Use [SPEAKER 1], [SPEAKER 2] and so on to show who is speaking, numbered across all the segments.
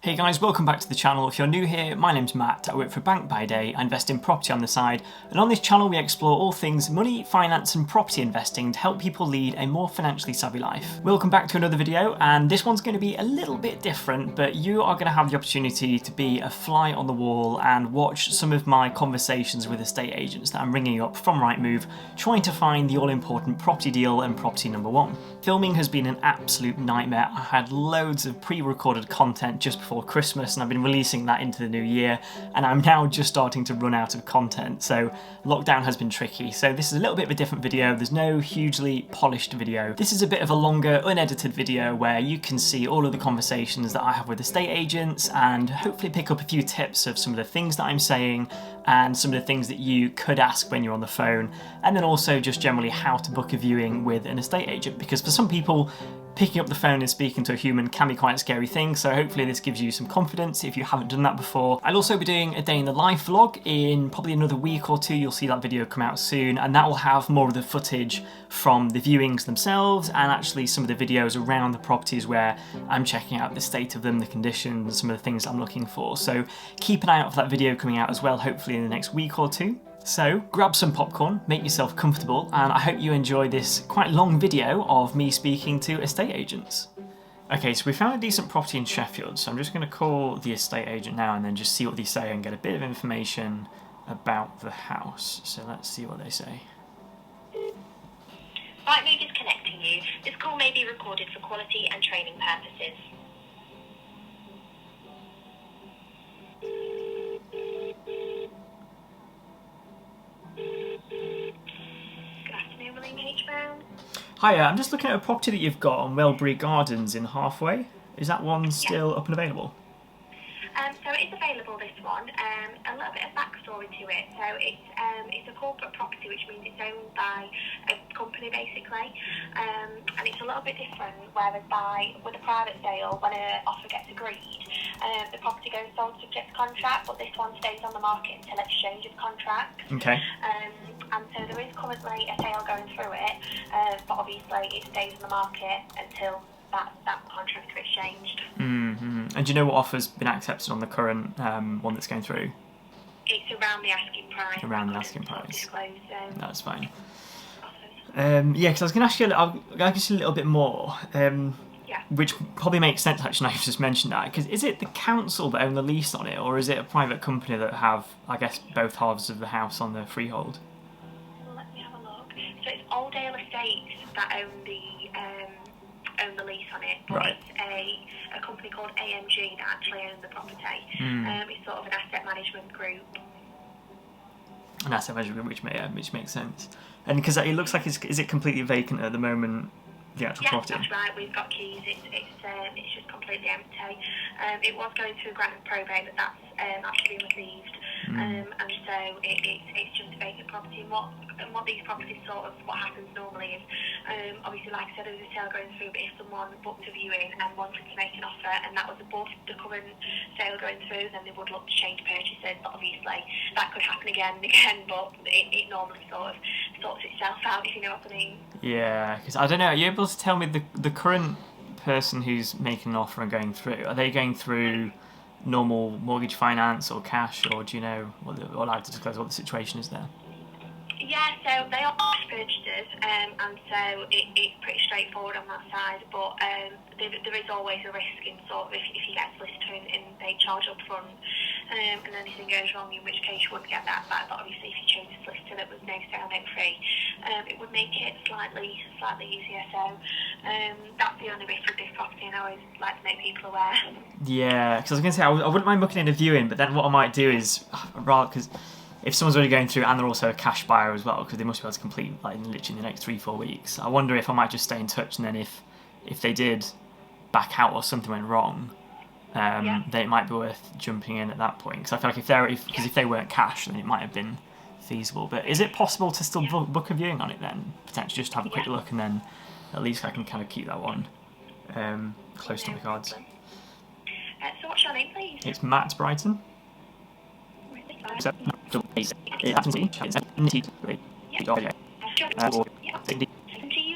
[SPEAKER 1] Hey guys, welcome back to the channel. If you're new here, my name's Matt. I work for a bank by day, I invest in property on the side, and on this channel we explore all things money, finance and property investing to help people lead a more financially savvy life. Welcome back to another video, and this one's going to be a little bit different, but you are going to have the opportunity to be a fly on the wall and watch some of my conversations with estate agents that I'm ringing up from Rightmove, trying to find the all-important property deal and property number one. Filming has been an absolute nightmare. I had loads of pre-recorded content just before Christmas and I've been releasing that into the new year, and I'm now just starting to run out of content, so lockdown has been tricky. So this is a little bit of a different video. There's no hugely polished video. This is a bit of a longer unedited video where you can see all of the conversations that I have with estate agents and hopefully pick up a few tips of some of the things that I'm saying and some of the things that you could ask when you're on the phone, and then also just generally how to book a viewing with an estate agent, because for some people picking up the phone and speaking to a human can be quite a scary thing, so hopefully this gives you some confidence if you haven't done that before. I'll also be doing a day in the life vlog in probably another week or two. You'll see that video come out soon, and that will have more of the footage from the viewings themselves and actually some of the videos around the properties where I'm checking out the state of them, the conditions, some of the things I'm looking for. So keep an eye out for that video coming out as well, hopefully in the next week or two. So grab some popcorn, make yourself comfortable, and I hope you enjoy this quite long video of me speaking to estate agents. Okay, so we found a decent property in Sheffield, so I'm just going to call the estate agent now and then just see what they say and get a bit of information about the house. So let's see what they say.
[SPEAKER 2] Rightmove is connecting you. This call may be recorded for quality and training purposes. Good afternoon, William H. Brown.
[SPEAKER 1] Hiya, I'm just looking at a property that you've got on Welbury Gardens in Halfway. Is that one still up and available?
[SPEAKER 2] So it is available, this one. A little bit of backstory to it. So it's a corporate property, which means it's owned by a company basically, and it's a little bit different. Whereas with a private sale, when an offer gets agreed, the property goes sold subject to contract, but this one stays on the market until exchange of contract.
[SPEAKER 1] Okay.
[SPEAKER 2] And so there is currently a sale going through it, but obviously it stays on the market until that contract is exchanged.
[SPEAKER 1] Mm-hmm. And do you know what offer's been accepted on the current one that's going through?
[SPEAKER 2] It's around the asking price.
[SPEAKER 1] Around the asking price.
[SPEAKER 2] Disclose,
[SPEAKER 1] That's fine.
[SPEAKER 2] offers.
[SPEAKER 1] Yeah, because I was going to ask you, I'll ask you a little bit more,
[SPEAKER 2] Yeah.
[SPEAKER 1] which probably makes sense actually now you've just mentioned that, because is it the council that own the lease on it, or is it a private company that have, I guess, both halves of the house on the freehold?
[SPEAKER 2] Let me have a look. So it's Oldale Estates that own the lease on it, but
[SPEAKER 1] Right.
[SPEAKER 2] it's a company called AMG that actually owns the property. It's sort of an asset management group.
[SPEAKER 1] An asset management, which makes sense. And because it looks like is it completely vacant at the moment, the actual
[SPEAKER 2] Yeah,
[SPEAKER 1] property?
[SPEAKER 2] that's right. We've got keys. It's just completely empty. It was going through grant and probate, but that's actually been received. And so it's just a vacant property. And what these properties what happens normally is, obviously, like I said, there's a sale going through, but if someone booked a viewing and wanted to make an offer and that was above the current sale going through, then they would look to change purchases. But obviously, that could happen again and again, but it normally sort of sorts itself out, if you know what I mean.
[SPEAKER 1] Yeah, because I don't know, are you able to tell me the current person who's making an offer and going through, are they going through normal mortgage finance or cash, or do you know, or allowed to disclose what the situation is there?
[SPEAKER 2] Yeah, so they are cash purchases, and so it's pretty straightforward on that side, but there is always a risk in sort of if you get a solicitor and they charge up front, and anything goes wrong, in which case you wouldn't get that back. But obviously if you chose a solicitor that was no sale, no fee, it would make it slightly easier. So that's the only risk with this property, and I always like to make people aware.
[SPEAKER 1] Yeah, because I was going to say, I wouldn't mind booking in a viewing, but then what I might do is, because if someone's already going through and they're also a cash buyer as well, because they must be able to complete like literally in the next 3-4 weeks, I wonder if I might just stay in touch, and then if they did back out or something went wrong, then it might be worth jumping in at that point. Because I feel like if they weren't cash, then it might have been feasible. But is it possible to still book a viewing on it then? Potentially just have a quick look, and then at least I can kind of keep that one close to the cards.
[SPEAKER 2] So what's your name, please?
[SPEAKER 1] It's Matt Brighton.
[SPEAKER 2] Do you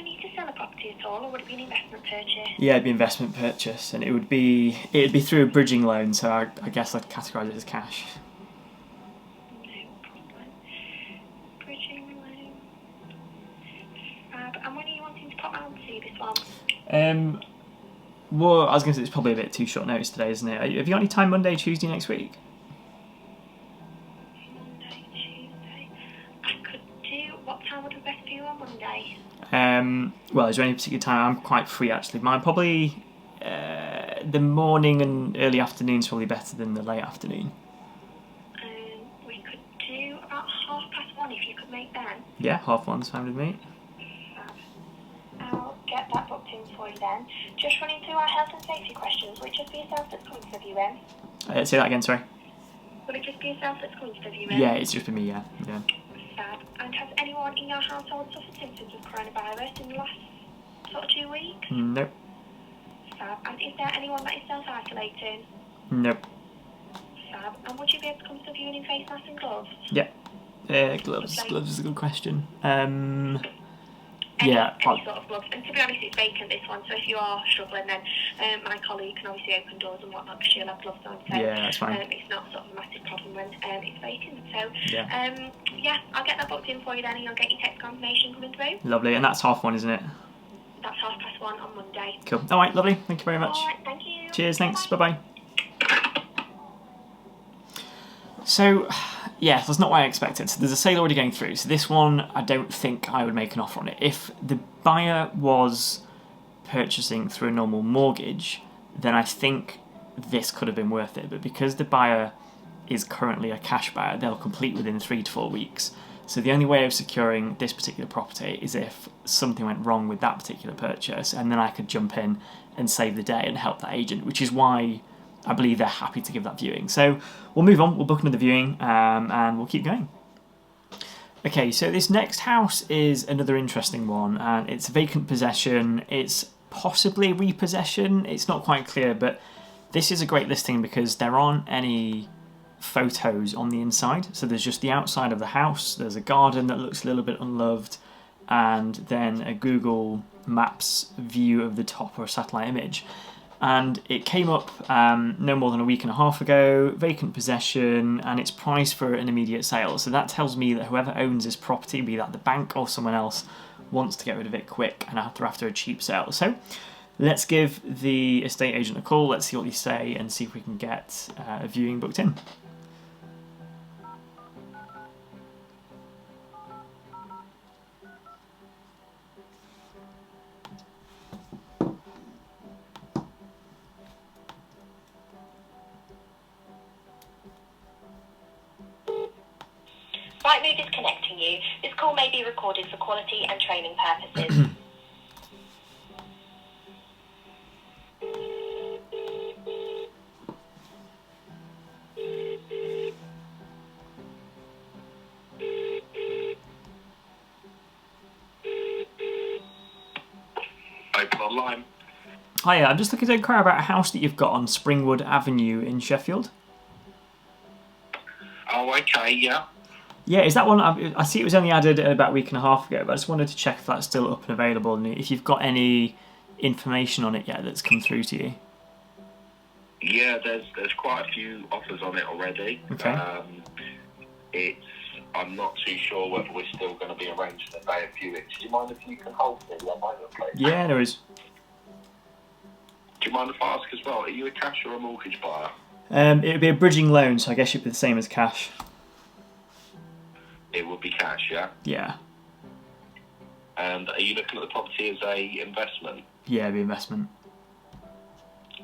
[SPEAKER 2] need to sell a property at at all, or would it be an investment purchase?
[SPEAKER 1] Yeah, it'd be investment purchase, and it'd be through a bridging loan, so I guess I'd categorise it as cash.
[SPEAKER 2] No problem. Bridging loan. Fab. And when are you wanting to pop round to see this one?
[SPEAKER 1] Well, I was going to say it's probably a bit too short notice today, isn't it? Have you got any time Monday, Tuesday next week?
[SPEAKER 2] Monday, Tuesday. I could do. What time would be best for you on Monday?
[SPEAKER 1] Well, is there any particular time? I'm quite free actually. Mine probably the morning and early afternoon is probably better than the late afternoon.
[SPEAKER 2] We could do about 1:30 if you could make then.
[SPEAKER 1] Yeah, 1:30's fine with me.
[SPEAKER 2] I'll get that booked in for you then. Just running through our health and safety questions. Will it just be yourself that's coming to the viewing?
[SPEAKER 1] Say that again, sorry.
[SPEAKER 2] Will it just be yourself that's coming to the viewing?
[SPEAKER 1] Yeah, it's just for me, yeah.
[SPEAKER 2] Fab. And has anyone in your household suffered symptoms of coronavirus in the last sort of 2 weeks?
[SPEAKER 1] Nope.
[SPEAKER 2] Fab. And is there anyone that is self-isolating?
[SPEAKER 1] Nope.
[SPEAKER 2] Fab. And would you be able to come to the viewing in face mask and gloves?
[SPEAKER 1] Yeah. Gloves is a good question.
[SPEAKER 2] Any
[SPEAKER 1] Yeah.
[SPEAKER 2] sort of gloves. And to be honest, it's vacant, this one, so if you are struggling, then my colleague can obviously open doors and whatnot because she'll have gloves on. So
[SPEAKER 1] Yeah, that's fine.
[SPEAKER 2] it's not sort of a massive problem when it's vacant. So
[SPEAKER 1] Yeah.
[SPEAKER 2] I'll get that booked in for you then, and you'll get your text confirmation coming through.
[SPEAKER 1] Lovely, and that's 1:30, isn't it?
[SPEAKER 2] That's 1:30 on Monday.
[SPEAKER 1] Cool. All right, lovely. Thank you very much.
[SPEAKER 2] All right, thank you.
[SPEAKER 1] Cheers, thanks.
[SPEAKER 2] Bye-bye.
[SPEAKER 1] Bye-bye. So, yeah, that's not what I expected. So there's a sale already going through. So this one, I don't think I would make an offer on it. If the buyer was purchasing through a normal mortgage, then I think this could have been worth it. But because the buyer is currently a cash buyer, they'll complete within 3 to 4 weeks. So the only way of securing this particular property is if something went wrong with that particular purchase, and then I could jump in and save the day and help that agent, which is why I believe they're happy to give that viewing. So we'll move on, we'll book another viewing, and we'll keep going. Okay, so this next house is another interesting one, and it's vacant possession. It's possibly repossession, it's not quite clear, but this is a great listing because there aren't any photos on the inside. So there's just the outside of the house, there's a garden that looks a little bit unloved, and then a Google Maps view of the top or a satellite image. And it came up no more than a week and a half ago, vacant possession, and it's priced for an immediate sale. So that tells me that whoever owns this property, be that the bank or someone else, wants to get rid of it quick and after a cheap sale. So let's give the estate agent a call, let's see what they say, and see if we can get a viewing booked in.
[SPEAKER 2] Rightmove is connecting you. This call may be recorded for quality and training purposes.
[SPEAKER 3] Open online.
[SPEAKER 1] Hiya, I'm just looking to inquire about a house that you've got on Springwood Avenue in Sheffield.
[SPEAKER 3] Oh, okay, yeah.
[SPEAKER 1] Yeah, is that one? I see it was only added about a week and a half ago, but I just wanted to check if that's still up and available, and if you've got any information on it yet that's come through to you.
[SPEAKER 3] Yeah, there's quite a few offers on it already.
[SPEAKER 1] Okay.
[SPEAKER 3] I'm not too sure whether we're still going to be arranging a day of viewing. Do you mind if you can hold me one moment, please?
[SPEAKER 1] Yeah, there is.
[SPEAKER 3] Do you mind if I ask as well, are you a cash or a mortgage buyer?
[SPEAKER 1] It would be a bridging loan, so I guess it'd be the same as cash.
[SPEAKER 3] It would be cash, yeah?
[SPEAKER 1] Yeah.
[SPEAKER 3] And are you looking at the property as a investment?
[SPEAKER 1] Yeah, it'd be investment.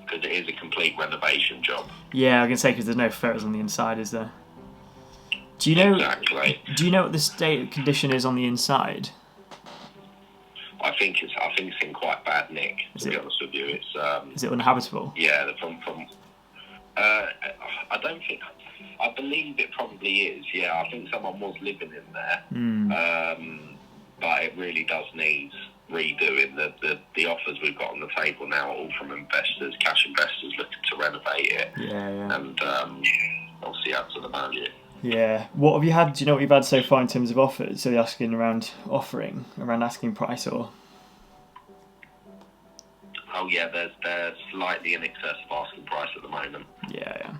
[SPEAKER 3] Because it is a complete renovation job.
[SPEAKER 1] Yeah, I can say because there's no photos on the inside, is there? Do you know?
[SPEAKER 3] Exactly.
[SPEAKER 1] Do you know what the state condition is on the inside?
[SPEAKER 3] I think it's in quite bad nick. To be honest with you,
[SPEAKER 1] Is it uninhabitable?
[SPEAKER 3] Yeah, I believe it probably is. Yeah, I think someone was living in there. But it really does need redoing. The offers we've got on the table now are all from investors, cash investors looking to renovate it.
[SPEAKER 1] Yeah.
[SPEAKER 3] And obviously add to the value.
[SPEAKER 1] Yeah. What have you had? Do you know what you've had so far in terms of offers? So they're asking around asking price, or?
[SPEAKER 3] Oh yeah, they're slightly in excess of asking price at the moment.
[SPEAKER 1] Yeah.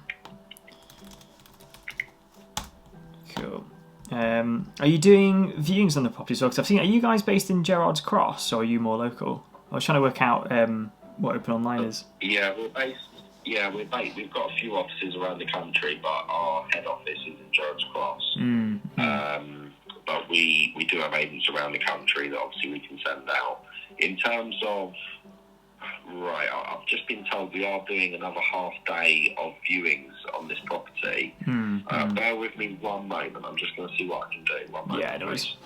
[SPEAKER 1] Cool. Are you doing viewings on the property as well? Because I've seen, are you guys based in Gerrard's Cross, or are you more local? I was trying to work out what open online is.
[SPEAKER 3] Yeah, we're based. We've got a few offices around the country, but our head office is in Gerrard's Cross. But we do have agents around the country that obviously we can send out. In terms of, right, I've just been told we are doing another half day of viewings on this property. Bear with me one moment. I'm just going to see what I can do. One moment,
[SPEAKER 1] yeah, no worries.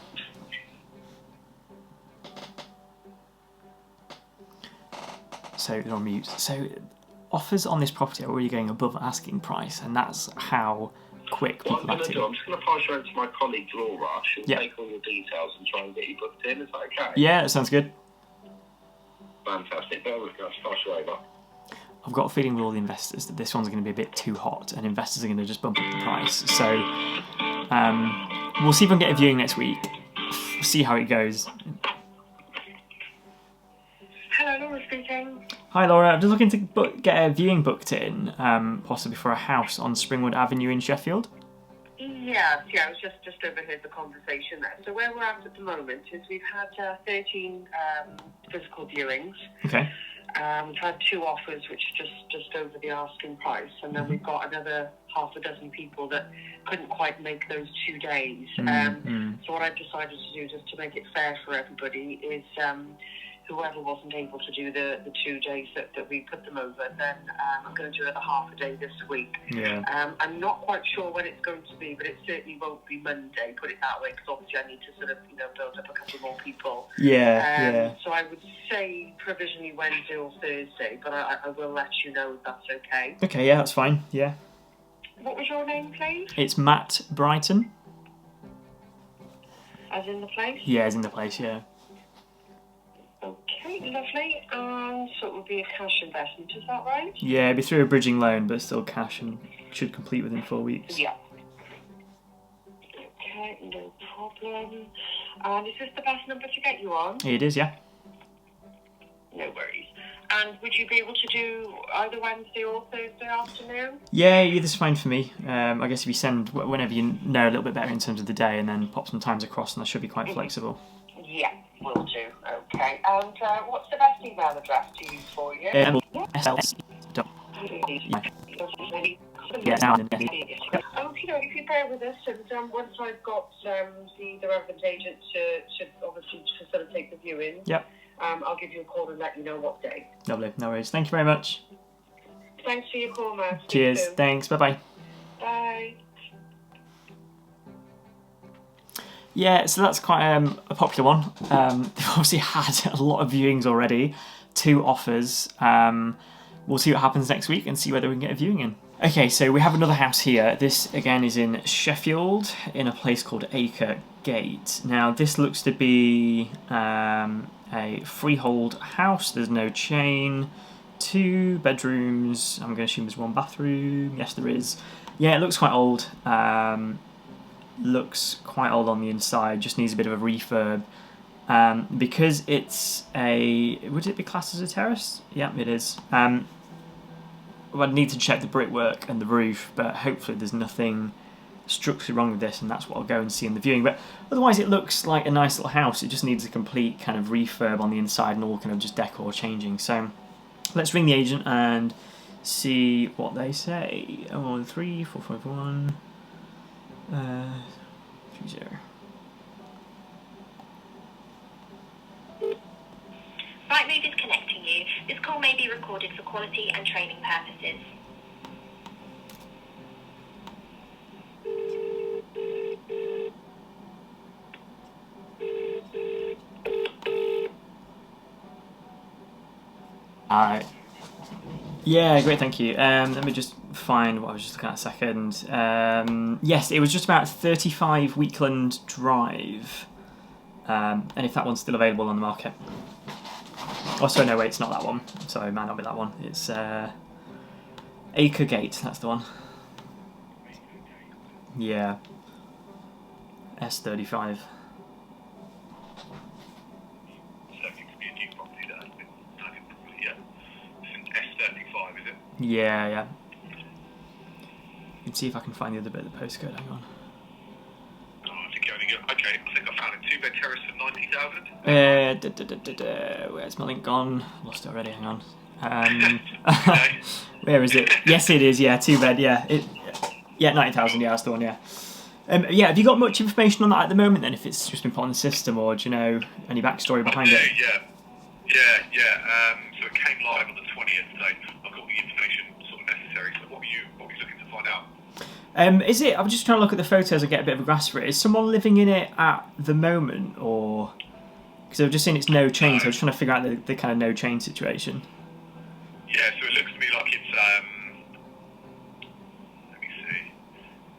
[SPEAKER 1] So they're on mute. So offers on this property are already going above asking price, and that's how quick people
[SPEAKER 3] What I'm going to
[SPEAKER 1] acting.
[SPEAKER 3] do, I'm just going to pass you over to my colleague Laura. She'll take all your details and try and get you booked in. Is that okay?
[SPEAKER 1] Yeah, that sounds good.
[SPEAKER 3] Fantastic. Bear with me. I'll just pass you over.
[SPEAKER 1] I've got a feeling with all the investors that this one's going to be a bit too hot, and investors are going to just bump up the price. So we'll see if I can get a viewing next week. See how it goes.
[SPEAKER 2] Hello, Laura speaking.
[SPEAKER 1] Hi Laura, I'm just looking to get a viewing booked in, possibly for a house on Springwood Avenue in Sheffield.
[SPEAKER 2] Yes, I was just overheard the conversation there. So where we're at the moment is we've had 13 physical viewings.
[SPEAKER 1] Okay.
[SPEAKER 2] We've had 2 offers, which are just over the asking price, and then we've got another half a dozen people that couldn't quite make those 2 days. So what I've decided to do, just to make it fair for everybody, is whoever wasn't able to do the 2 days that we put them over, then I'm going to do another half a day this week.
[SPEAKER 1] Yeah.
[SPEAKER 2] I'm not quite sure when it's going to be, but it certainly won't be Monday, put it that way, because obviously I need to sort of, build up a couple more people.
[SPEAKER 1] Yeah.
[SPEAKER 2] So I would say provisionally Wednesday or Thursday, but I will let you know if that's okay.
[SPEAKER 1] Okay, yeah, that's fine. Yeah.
[SPEAKER 2] What was your name, please?
[SPEAKER 1] It's Matt Brighton.
[SPEAKER 2] As in the place?
[SPEAKER 1] Yeah, it's in the place, yeah.
[SPEAKER 2] Okay, lovely. And so it would be a cash investment, is that right?
[SPEAKER 1] Yeah, it'd be through a bridging loan, but still cash and should complete within 4 weeks.
[SPEAKER 2] Yeah. Okay, no problem. And is this the best number to get you on?
[SPEAKER 1] It is, yeah.
[SPEAKER 2] No worries. And would you be able to do either Wednesday or Thursday afternoon?
[SPEAKER 1] Yeah, either's fine for me. I guess if you send whenever you know a little bit better in terms of the day, and then pop some times across, and that should be quite flexible.
[SPEAKER 2] Yeah, will do. Okay. And what's the best email address to use for you? If you bear with us, and once I've got the relevant agent to obviously facilitate the viewing, I'll give you a call and let you know what day.
[SPEAKER 1] Lovely, no worries. Thank you very much.
[SPEAKER 2] Thanks for your call, Matt.
[SPEAKER 1] Cheers, thanks, bye-bye.
[SPEAKER 2] Bye.
[SPEAKER 1] Yeah, so that's quite a popular one. They've obviously had a lot of viewings already, 2 offers. We'll see what happens next week and see whether we can get a viewing in. Okay, so we have another house here. This, again, is in Sheffield, in a place called Acre Gate. Now, this looks to be a freehold house. There's no chain. 2 bedrooms. I'm going to assume there's 1 bathroom. Yes, there is. Yeah, it looks quite old. Looks quite old on the inside. Just needs a bit of a refurb. Because it's a... Would it be classed as a terrace? Yeah, it is. I'd need to check the brickwork and the roof, but hopefully there's nothing structurally wrong with this, and that's what I'll go and see in the viewing. But otherwise it looks like a nice little house. It just needs a complete kind of refurb on the inside and all kind of just decor changing. So let's ring the agent and see what they say. 013 451 30.
[SPEAKER 2] Rightmove is connecting you. This call may be recorded for quality and training purposes.
[SPEAKER 1] Alright. Yeah, great, thank you. Let me just find what I was just looking at a second. Yes, it was just about 35 Weekland Drive. And if that one's still available on the market. Oh, sorry, no, wait, it's not that one. Sorry, it might not be that one. It's Acre Gate, that's the one. Yeah. S35. Yeah, yeah. Let's see if I can find the other bit of the postcode. Hang on.
[SPEAKER 4] Oh, I think you only got, okay, I think I found it. 2-bed terrace for 90,000.
[SPEAKER 1] Where's my link gone? Lost it already. Hang on.
[SPEAKER 4] Okay.
[SPEAKER 1] Where is it? Yes, it is. Yeah, 2-bed. Yeah, 90,000. Yeah, that's the one. Yeah. Yeah. Have you got much information on that at the moment? Then, if it's just been put on the system, or do you know any backstory behind it?
[SPEAKER 4] Yeah. So it came live on the 20th, so I've got the information sort of necessary. So what were you looking to find out?
[SPEAKER 1] Is it? I'm just trying to look at the photos and get a bit of a grasp for it. Is someone living in it at the moment, or because I've just seen it's no chain, so I'm just trying to figure out the kind of no chain situation.
[SPEAKER 4] Yeah, so it looks to me like it's let me see,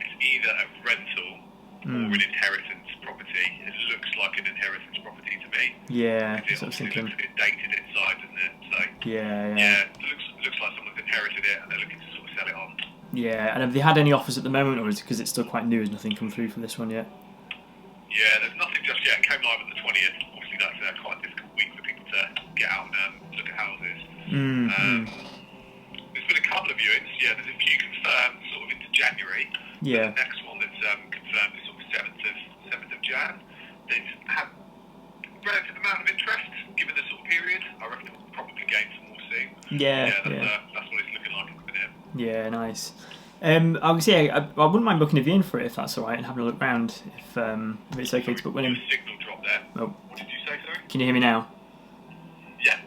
[SPEAKER 4] it's either a rental or an inheritance property. It looks like an inheritance property to me.
[SPEAKER 1] Yeah,
[SPEAKER 4] It
[SPEAKER 1] so I was
[SPEAKER 4] obviously
[SPEAKER 1] thinking.
[SPEAKER 4] looks a bit dated inside, doesn't it? So
[SPEAKER 1] Yeah.
[SPEAKER 4] it looks like someone's inherited it and they're looking to sort of sell it on.
[SPEAKER 1] Yeah, and have they had any offers at the moment, or is it because it's still quite new? Has nothing come through for this one yet?
[SPEAKER 4] Yeah, there's nothing just yet. It came live on the 20th. Obviously, that's quite a difficult week for people to get out and look at houses. There's been a couple of viewings. Yeah, there's a few confirmed sort of into January.
[SPEAKER 1] Yeah.
[SPEAKER 4] The next one that's confirmed is sort of 7th of Jan. They've had a relative amount of interest given the sort of period. I reckon it will probably gain some more soon.
[SPEAKER 1] Yeah.
[SPEAKER 4] That's what it's looking like at the minute.
[SPEAKER 1] Yeah, nice. I would say I wouldn't mind booking a viewing for it if that's all right, and having a look round if it's okay to book one in.
[SPEAKER 4] Your signal dropped there.
[SPEAKER 1] Oh,
[SPEAKER 4] What did you say, sorry?
[SPEAKER 1] can you hear me now?
[SPEAKER 4] Yeah.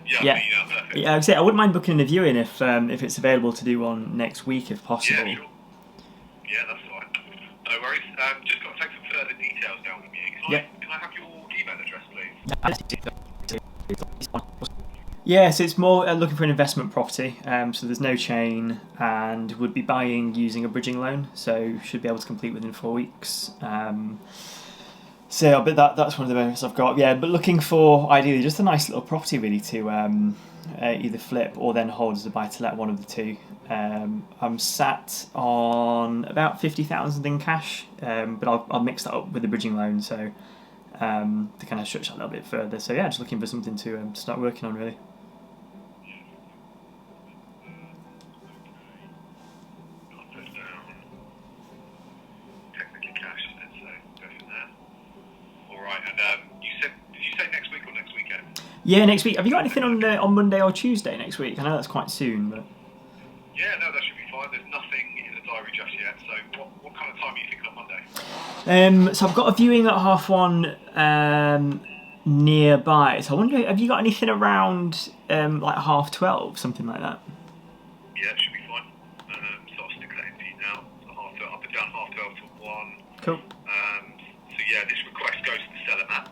[SPEAKER 4] Perfect.
[SPEAKER 1] Yeah, I would say I wouldn't mind booking a viewing if it's available to do one next week if possible.
[SPEAKER 4] Yeah, sure. Yeah, that's fine. No worries. Just got to take some further details down from you. Can I have your email address, please?
[SPEAKER 1] Yeah, so it's more looking for an investment property. So there's no chain, and would be buying using a bridging loan. So should be able to complete within 4 weeks. So, but that's one of the benefits I've got. Yeah, but looking for ideally just a nice little property really to either flip or then hold as a buy to let, one of the two. I'm sat on about 50,000 in cash, but I'll mix that up with the bridging loan. So to kind of stretch that a little bit further. So yeah, just looking for something to start working on really. Yeah, next week. Have you got anything on Monday or Tuesday next week? I know that's quite soon, but...
[SPEAKER 4] Yeah, no, that should be fine. There's nothing in the diary just yet. So what kind of time are you thinking on Monday?
[SPEAKER 1] So I've got a viewing at 1:30 nearby. So I wonder, have you got anything around like 12:30, something like that?
[SPEAKER 4] Yeah, it should be fine. So I'll stick that in for you now. So up and down 12:30 to 1.
[SPEAKER 1] Cool.
[SPEAKER 4] So yeah, this request goes to the seller, Matt.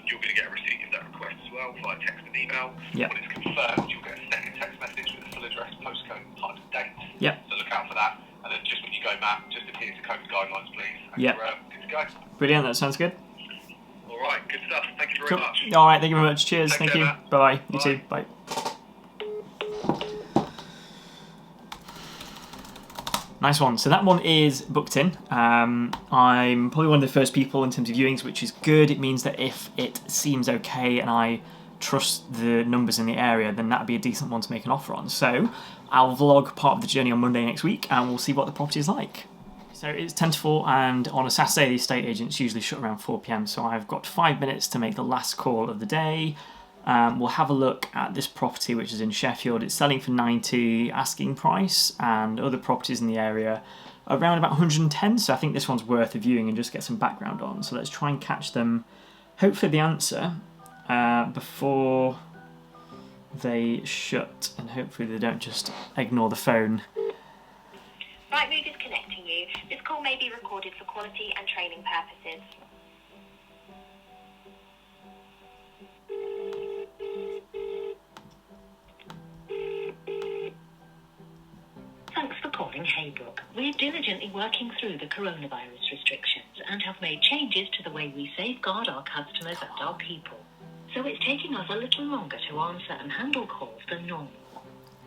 [SPEAKER 4] You're going to get a receipt of that request as well via text and email.
[SPEAKER 1] Yep.
[SPEAKER 4] When it's confirmed, you'll get a second text message with the full address, postcode, time and date.
[SPEAKER 1] Yep.
[SPEAKER 4] So look out for that. And then just when you go, Matt, just adhere to COVID guidelines, please. And
[SPEAKER 1] Yep.
[SPEAKER 4] you're good to go.
[SPEAKER 1] Brilliant, that sounds good.
[SPEAKER 4] All right, good stuff. Thank you very
[SPEAKER 1] Cool.
[SPEAKER 4] much.
[SPEAKER 1] All right, thank you very much. Cheers.
[SPEAKER 4] Take
[SPEAKER 1] Thank
[SPEAKER 4] care,
[SPEAKER 1] you.
[SPEAKER 4] Matt.
[SPEAKER 1] Bye-bye. You
[SPEAKER 4] Bye.
[SPEAKER 1] too. Bye. Nice one. So that one is booked in. I'm probably one of the first people in terms of viewings, which is good. It means that if it seems okay and I trust the numbers in the area, then that'd be a decent one to make an offer on. So I'll vlog part of the journey on Monday next week, and we'll see what the property is like. So it's 10 to 4, and on a Saturday the estate agents usually shut around 4 p.m, so I've got 5 minutes to make the last call of the day. We'll have a look at this property, which is in Sheffield. It's selling for 90 asking price, and other properties in the area around about 110, so I think this one's worth a viewing and just get some background on. So let's try and catch them, hopefully the answer, before they shut, and hopefully they don't just ignore the phone.
[SPEAKER 2] Rightmove is connecting you. This call may be recorded for quality and training purposes.
[SPEAKER 5] Thanks for calling Haybrook. We're diligently working through the coronavirus restrictions and have made changes to the way we safeguard our customers and our people. So it's taking us a little longer to answer and handle calls than normal.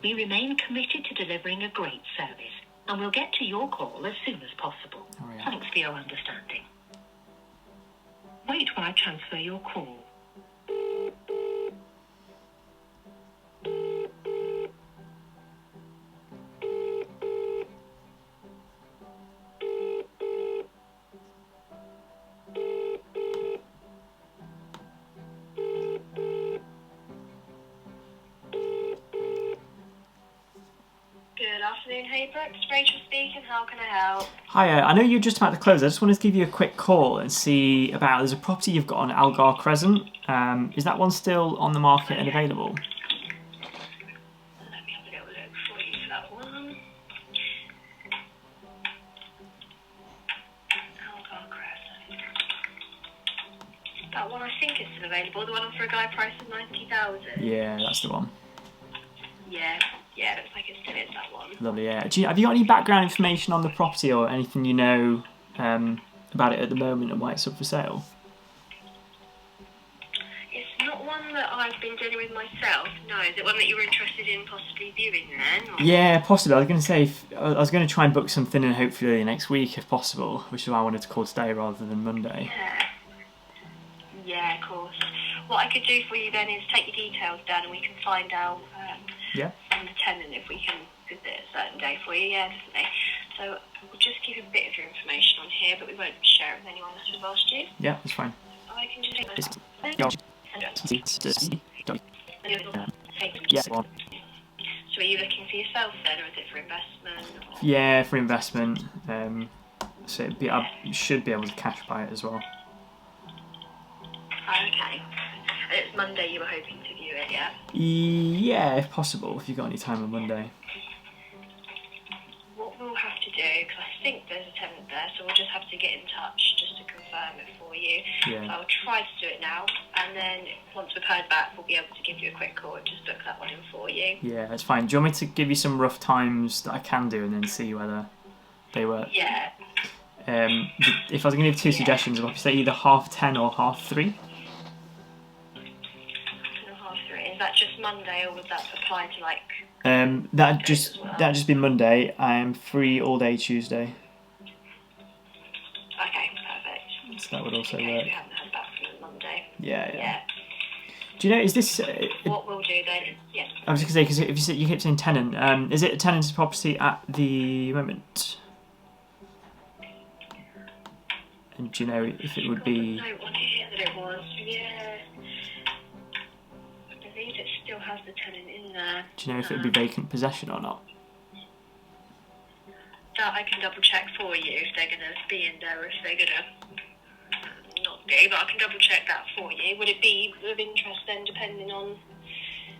[SPEAKER 5] We remain committed to delivering a great service, and we'll get to your call as soon as possible.
[SPEAKER 1] Oh, yeah.
[SPEAKER 5] Thanks for your understanding. Wait while I transfer your call.
[SPEAKER 2] Hey Brooks, Rachel speaking, how can I help?
[SPEAKER 1] Hi, I know you're just about to close. I just wanted to give you a quick call and see about, there's a property you've got on Algar Crescent. Is that one still on the market and available?
[SPEAKER 2] Let me have a little look for you for that one. Algar Crescent. That one I think is still available, the one for a guide price of 90,000.
[SPEAKER 1] Yeah, that's the one.
[SPEAKER 2] Yeah, looks like it still is that one.
[SPEAKER 1] Lovely, yeah. Have you got any background information on the property or anything you know about it at the moment and why it's up for sale?
[SPEAKER 2] It's not one that I've been dealing with myself, no. Is it one that you were interested in possibly viewing then? Or?
[SPEAKER 1] Yeah, possibly. I was going to say, I was going to try and book something in hopefully next week if possible, which is why I wanted to call today rather than Monday.
[SPEAKER 2] Yeah, of course. What I could do for you then is take your details down and we can find out from the tenant if we can visit a certain day for you. Yeah, definitely. So we'll just give you a bit of your information on here, but we won't share it with anyone unless we've asked you.
[SPEAKER 1] Yeah, that's fine.
[SPEAKER 2] I can just take
[SPEAKER 1] So
[SPEAKER 2] are you looking for yourself then, or is it for investment? Or?
[SPEAKER 1] yeah, for investment. So I should be able to cash buy it as well.
[SPEAKER 2] Okay. And it's Monday you were hoping to view it, yeah?
[SPEAKER 1] Yeah, if possible, if you've got any time on Monday.
[SPEAKER 2] What we'll have to do, because I think there's a tenant there, so we'll just have to get in touch just to confirm it for you.
[SPEAKER 1] Yeah.
[SPEAKER 2] I'll try to do it now, and then once we've heard back, we'll be able to give you a quick call and just book that one in for you.
[SPEAKER 1] Yeah, that's fine. Do you want me to give you some rough times that I can do and then see whether they work?
[SPEAKER 2] Yeah.
[SPEAKER 1] If I was going to give two suggestions, I'd say either 10:30 or 3:30.
[SPEAKER 2] Is that just Monday, or would that apply to like?
[SPEAKER 1] That'd just be Monday. I am free all day Tuesday.
[SPEAKER 2] Okay, perfect.
[SPEAKER 1] So that would also
[SPEAKER 2] Okay,
[SPEAKER 1] work.
[SPEAKER 2] we haven't heard back from them Monday.
[SPEAKER 1] Yeah. Do you know? Is this?
[SPEAKER 2] What we'll do then? Yeah.
[SPEAKER 1] I was just going to say because if you keep saying tenant, is it a tenanted property at the moment? And do you know if it would be?
[SPEAKER 2] No one here that it was. Yeah. I believe it still has the tenant in there.
[SPEAKER 1] Do you know if it would be vacant possession or not?
[SPEAKER 2] That I can double check for you if they're going to be in there or if they're going to not be, but I can double check that for you. Would it be of interest then, depending on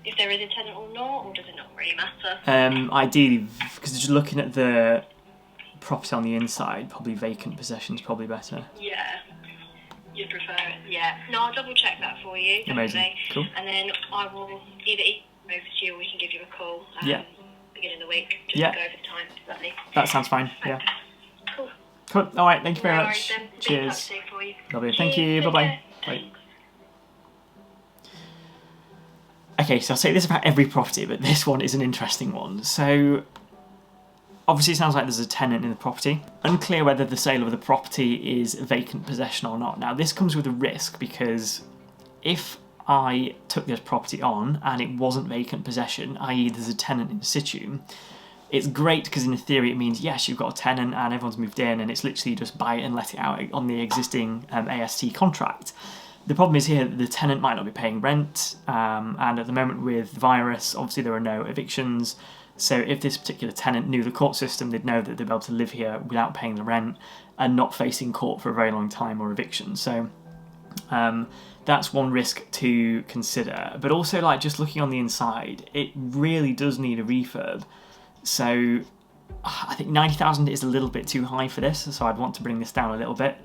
[SPEAKER 2] if there is a tenant or not, or does it not really matter?
[SPEAKER 1] Ideally, because just looking at the property on the inside, probably vacant possession is probably better.
[SPEAKER 2] Yeah. You'd prefer it? Yeah. No, I'll double check that for you. Definitely.
[SPEAKER 1] Amazing. Cool.
[SPEAKER 2] And then I will either email over to you or we can give you a call. Beginning of the week, just to go over the time. Lovely.
[SPEAKER 1] That sounds fine. Yeah.
[SPEAKER 2] Cool.
[SPEAKER 1] Cool. All right. Thank you very
[SPEAKER 2] No
[SPEAKER 1] much.
[SPEAKER 2] worries then.
[SPEAKER 1] Cheers.
[SPEAKER 2] Be in touch soon for you.
[SPEAKER 1] Lovely. Thank you. Bye bye. Bye. Okay, so I'll say this about every property, but this one is an interesting one. So, obviously it sounds like there's a tenant in the property. Unclear whether the sale of the property is vacant possession or not. Now, this comes with a risk because if I took this property on and it wasn't vacant possession, i.e. there's a tenant in situ, it's great because in theory it means, yes, you've got a tenant and everyone's moved in and it's literally just buy it and let it out on the existing AST contract. The problem is here that the tenant might not be paying rent, and at the moment with the virus, obviously there are no evictions. So if this particular tenant knew the court system, they'd know that they'd be able to live here without paying the rent and not facing court for a very long time or eviction. So that's one risk to consider. But also, like, just looking on the inside, it really does need a refurb. So I think 90,000 is a little bit too high for this, so I'd want to bring this down a little bit.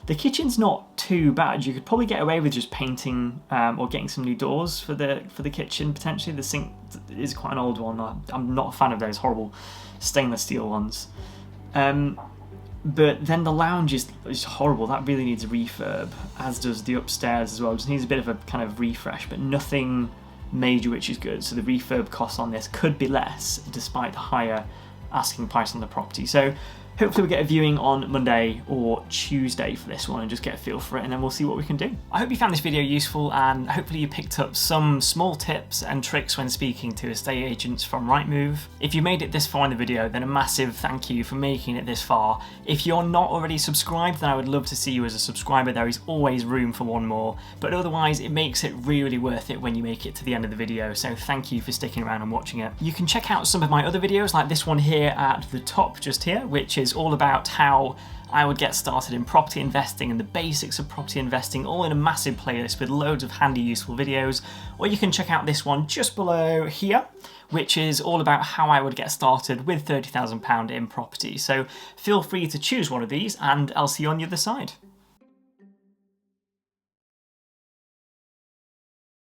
[SPEAKER 1] The kitchen's not too bad. You could probably get away with just painting or getting some new doors for the kitchen potentially. The sink is quite an old one. I'm not a fan of those horrible stainless steel ones. But then the lounge is horrible. That really needs a refurb, as does the upstairs as well. It just needs a bit of a kind of refresh, but nothing major, which is good. So the refurb costs on this could be less, despite the higher asking price on the property. So Hopefully we get a viewing on Monday or Tuesday for this one and just get a feel for it, and then we'll see what we can do. I hope you found this video useful, and hopefully you picked up some small tips and tricks when speaking to estate agents from Rightmove. If you made it this far in the video, then a massive thank you for making it this far. If you're not already subscribed, then I would love to see you as a subscriber. There is always room for one more, but otherwise it makes it really worth it when you make it to the end of the video, so thank you for sticking around and watching it. You can check out some of my other videos, like this one here at the top just here, which is all about how I would get started in property investing and the basics of property investing, all in a massive playlist with loads of handy useful videos. Or you can check out this one just below here, which is all about how I would get started with £30,000 in property. So feel free to choose one of these, and I'll see you on the other side.